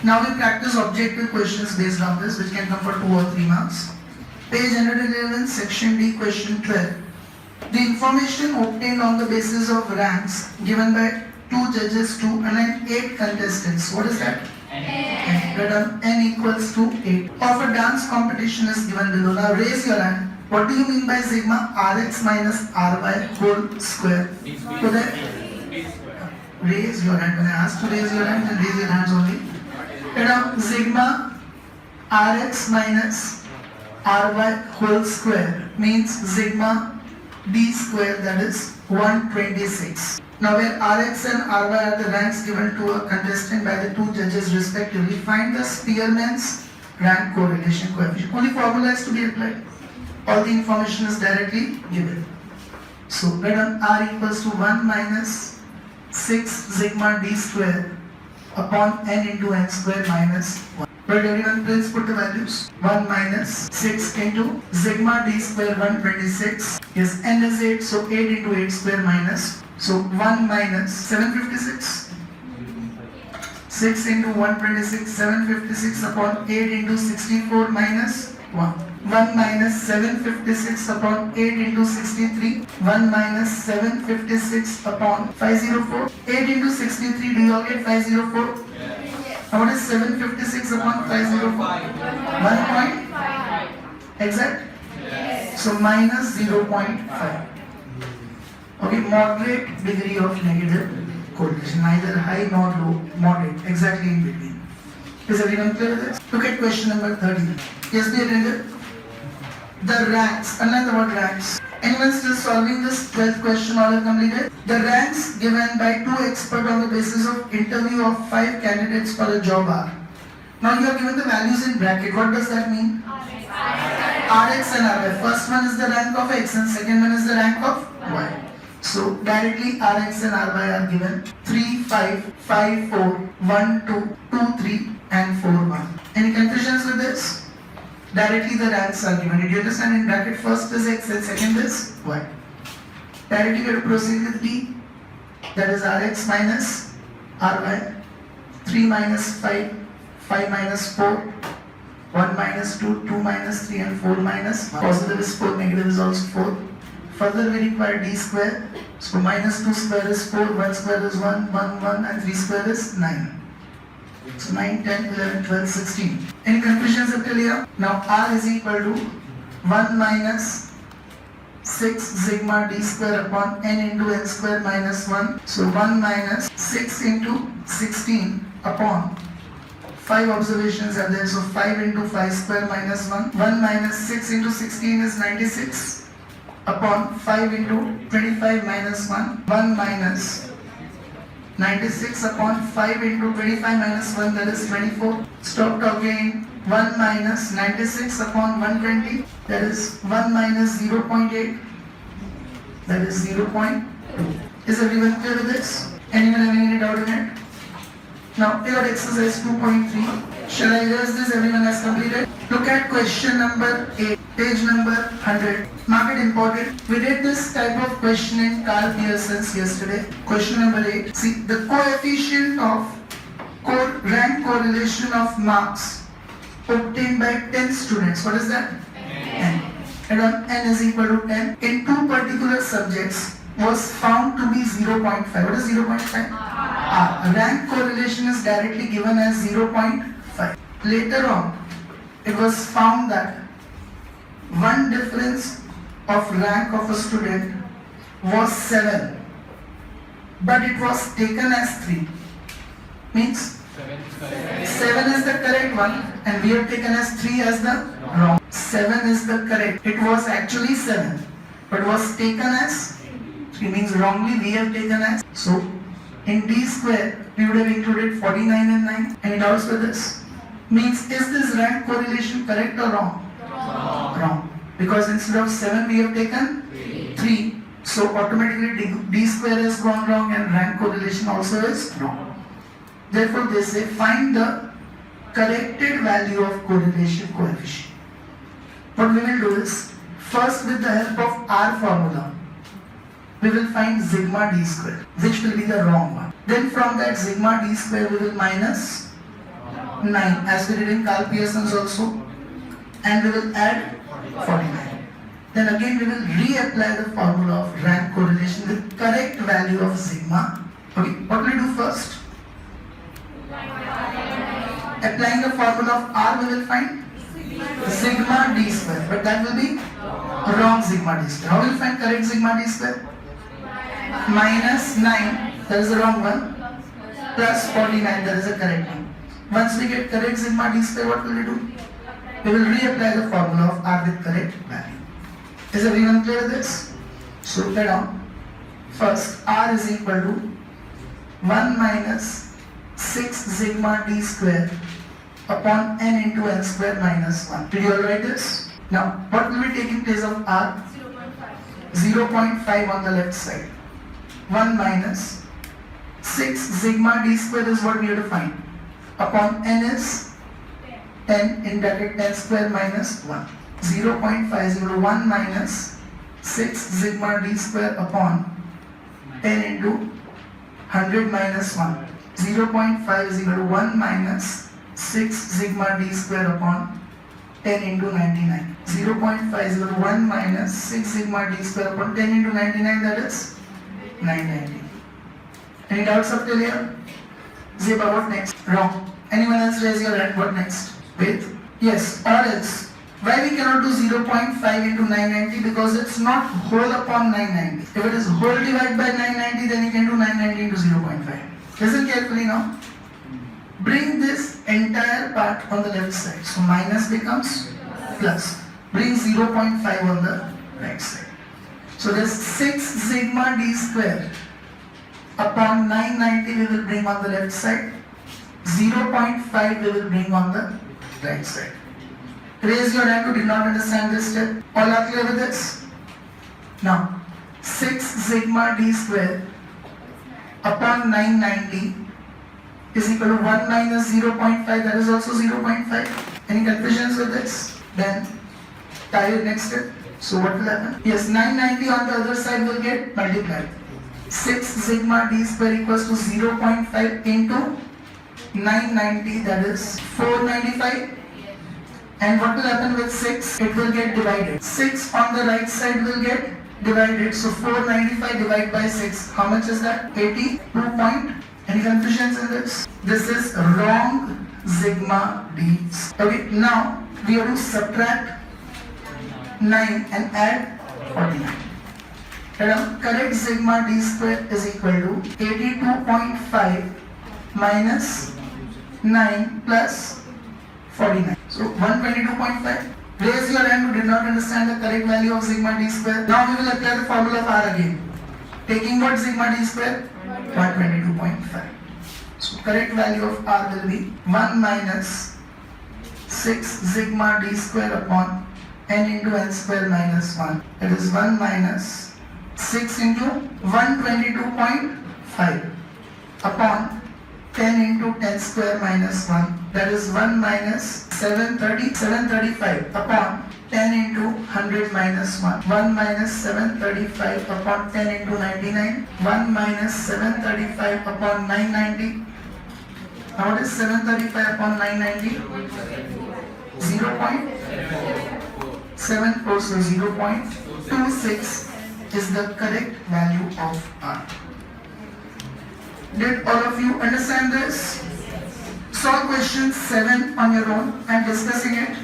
Now we practice objective questions based on this, which can come for 2 or 3 marks. Page 111, section D, question 12. The information obtained on the basis of ranks given by 2 judges to and 8 contestants. What is that? N. N equals to 8. Of a dance competition is given below. Now raise your hand. What do you mean by sigma Rx minus Ry whole square? So that raise your hand. When I ask to raise your hand, then raise your hands only. Sigma Rx minus Ry whole square means sigma D square, that is 126. Now where Rx and Ry are the ranks given to a contestant by the 2 judges respectively, find the Spearman's rank correlation coefficient. Only formula is to be applied. All the information is directly given. So write down R equals to 1 minus 6 sigma D square upon n into n square minus 1. But everyone please put the values. 1 minus 6 into sigma D square 126. Yes, n is 8, so 8 into 8 square minus. So 1 minus 756. 6 into 126, 756 upon 8 into 64 minus 1. 1 minus 756 upon 8 into 63. 1 minus 756 upon 504. 8 into 63, do you all get 504? Now what is 756 upon 504? 1.5. Exact? Yes. So minus 0.5. Okay, moderate degree of negative correlation. Neither high nor low, moderate. Exactly in between. Is everyone clear with this? Look at question number 13. Yes, dear reader. The ranks, underline the word ranks. Anyone still solving this 12th question all have completed? The ranks given by 2 experts on the basis of interview of 5 candidates for a job are. Now you are given the values in bracket. What does that mean? Rx and Ry. First one is the rank of X and second one is the rank of Y. So directly Rx and Ry are given 3, 5, 5, 4, 1, 2, 2, 3 and 4, 1. Any confusions with this? Directly the ranks are given. Did you understand? In bracket first is X and second is Y. Directly we have to proceed with D. That is Rx minus Ry. 3 minus 5, 5 minus 4, 1 minus 2, 2 minus 3 and 4 minus 1. Positive is 4, negative is also 4. Further we require D square. So minus 2 square is 4, 1 square is 1, 1, 1 and 3 square is 9. So 9, 10, 11, 12, 16. Any confusions up till here? Now R is equal to 1 minus 6 sigma D square upon n into n square minus 1. So 1 minus 6 into 16 upon 5 observations are there. So 5 into 5 square minus 1. 1 minus 6 into 16 is 96 upon 5 into 25 minus 1. 1 minus 96 upon 5 into 25 minus 1, that is 24. Stop talking. 1 minus 96 upon 120, that is 1 minus 0.8, that is 0.2. Is everyone clear with this? Anyone having any doubt in it? Now take out exercise 2.3. Shall I erase this? Everyone has completed. Look at question number 8, page number 100. Mark it important. We did this type of question in Carl Pearson's yesterday. Question number 8. See, the coefficient of rank correlation of marks obtained by 10 students. What is that? N. And on N is equal to 10. In 2 particular subjects was found to be 0.5. What is 0.5? R. Rank correlation is directly given as 0.5. Later on, it was found that one difference of rank of a student was 7, but it was taken as 3. Means 7 is the correct one and we have taken as 3 as the wrong. 7 is the correct. It was actually 7, but was taken as 3, means wrongly we have taken as. So in D square we would have included 49 and 9, and it also this. Means is this rank correlation correct or wrong? Wrong. Because instead of 7 we have taken 3. So automatically D square has gone wrong and rank correlation also is wrong. Therefore they say find the corrected value of correlation coefficient. What we will do is, first with the help of R formula, we will find sigma D square, which will be the wrong one. Then from that sigma D square we will minus 9 as we did in Carl Pearson's also, and we will add 49. Then again we will reapply the formula of rank correlation with correct value of sigma. Okay, what will we do first? Applying the formula of R, we will find sigma d square, but that will be wrong sigma d square. How will we find correct sigma d square? Minus 9, that is the wrong one, plus 49, that is the correct one. Once we get correct sigma d square, what will we do? We will reapply the formula of R with correct value. Is everyone clear with this? So write down. First, R is equal to 1 minus 6 sigma d square upon n into n square minus 1. Did you all write this? Now, what will be taking place of R? 0.5 on the left side. 1 minus 6 sigma d square is what we have to find. Upon n is 10 in bracket 10 square minus 1. 0.501 minus 6 sigma d square upon 10 into 100 minus 1. 0.501 minus 6 sigma d square upon 10 into 99. 0.501 minus 6 sigma d square upon 10 into 99, that is 990. Any doubts up till here? Zeba, what next? Wrong. Anyone else raise your hand? What next? Wait. Yes, or else. Why we cannot do 0.5 into 990? Because it's not whole upon 990. If it is whole divided by 990, then you can do 990 into 0.5. Listen carefully now. Bring this entire part on the left side. So minus becomes plus. Bring 0.5 on the right side. So this 6 sigma d square upon 990 we will bring on the left side. 0.5 we will bring on the right side. Raise your hand who did not understand this step. All are clear with this? Now, 6 sigma d square upon 990 is equal to 1 minus 0.5, that is also 0.5. Any confusions with this? Then, try it next step. So what will happen? Yes, 990 on the other side will get multiplied. 6 sigma d square equals to 0.5 into 990, that is 495. And what will happen with 6? It will get divided. 6 on the right side will get divided. So 495 divided by 6. How much is that? 82 point. Any confusions in this? This is wrong sigma d. Okay, now we have to subtract 9 and add 49. Correct sigma d square is equal to 82.5 minus 9 plus 49. So 122.5. Raise your hand who did not understand the correct value of sigma d square. Now we will apply the formula of R again. Taking what sigma d square? 122.5. So correct value of R will be 1 minus 6 sigma d square upon n into n square minus 1. That is 1 minus 6 into 122.5 upon 10 into 10 square minus 1. That is 1 minus 735 upon 10 into 100 minus 1. 1 minus 735 upon 10 into 99. 1 minus 735 upon 990. Now what is 735 upon 990? 0.74. So 0.26 is the correct value of R. Did all of you understand this? Solve question 7 on your own. I am discussing it.